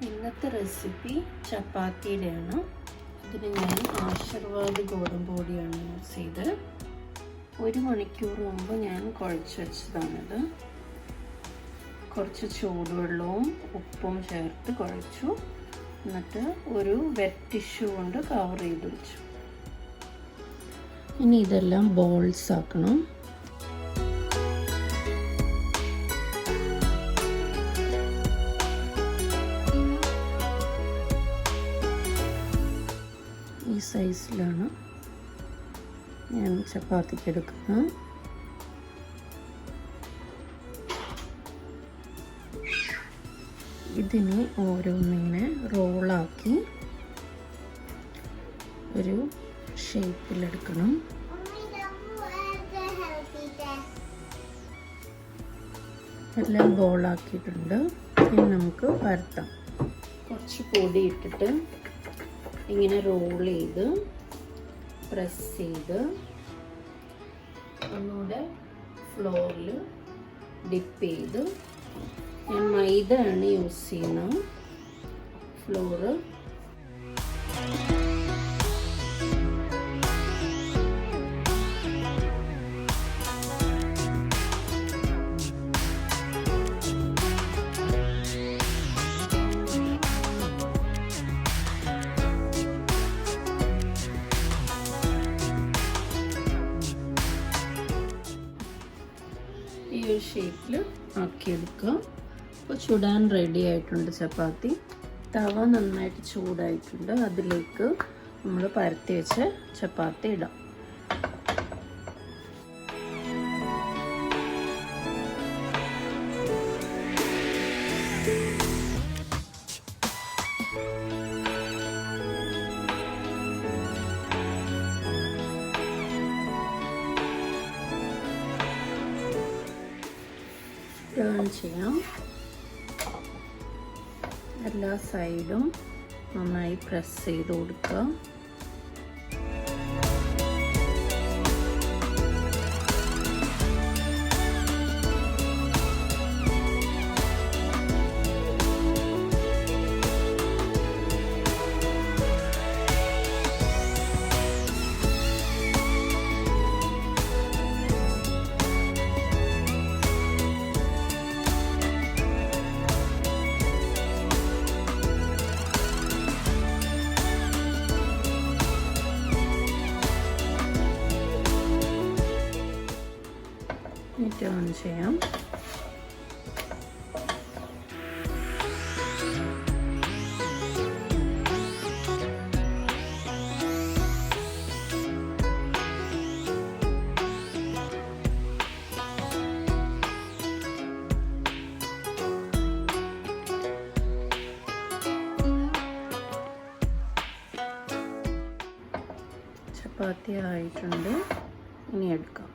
ഇന്നത്തെ റെസിപ്പി ചപ്പാത്തിയുടെയാണ്. ഇതിന് ഞാൻ ആശീർവാദ് ഗോതമ്പ് പൊടിയാണ് യൂസ് ചെയ്ത് 1 മണിക്കൂർ മുമ്പ് ഞാൻ കുഴച്ച് വെച്ചതാണിത്. കുറച്ച് ചൂടുവെള്ളവും ഉപ്പും ചേർത്ത് കുഴച്ചു. എന്നിട്ട് ഒരു വെറ്റ് ടിഷ്യൂ കൊണ്ട് കവർ ചെയ്ത് വെച്ചു. ഇനി ഇതെല്ലാം ബോൾസ് ആക്കണം. ഈ സൈസിലാണ് ഞാൻ ചപ്പാത്തിക്ക് എടുക്കുന്നത്. ഇതിനെ ഓരോന്നിങ്ങനെ റോളാക്കി ഒരു ഷേപ്പിലെടുക്കണം. എല്ലാം ബോളാക്കിയിട്ടുണ്ട്. ഇനി നമുക്ക് പരത്താം. കുറച്ച് പൊടി ഇട്ടിട്ട് ഇങ്ങനെ റോൾ ചെയ്ത് പ്രസ് ചെയ്ത് ഒന്നുകൂടെ ഫ്ലോറിൽ ഡിപ്പ് ചെയ്ത്, ഞാൻ മൈദയാണ് യൂസ് ചെയ്യുന്നത്. ഫ്ലോറ് ഈ ഒരു ഷേപ്പിൽ ആക്കിയെടുക്കുക. അപ്പോൾ ചുടാൻ റെഡി ആയിട്ടുണ്ട് ചപ്പാത്തി. തവ നന്നായിട്ട് ചൂടായിട്ടുണ്ട്. അതിലേക്ക് നമ്മൾ പരത്തി വെച്ച ചപ്പാത്തി ഇടാം. ടേൺ ചെയ്യാം. എല്ലാ സൈഡും നന്നായി പ്രസ് ചെയ്ത് കൊടുക്കുക. ടേൺ ചെയ്യാം. ചപ്പാത്തി ആയിട്ടുണ്ട്. ഇനി എടുക്കാം.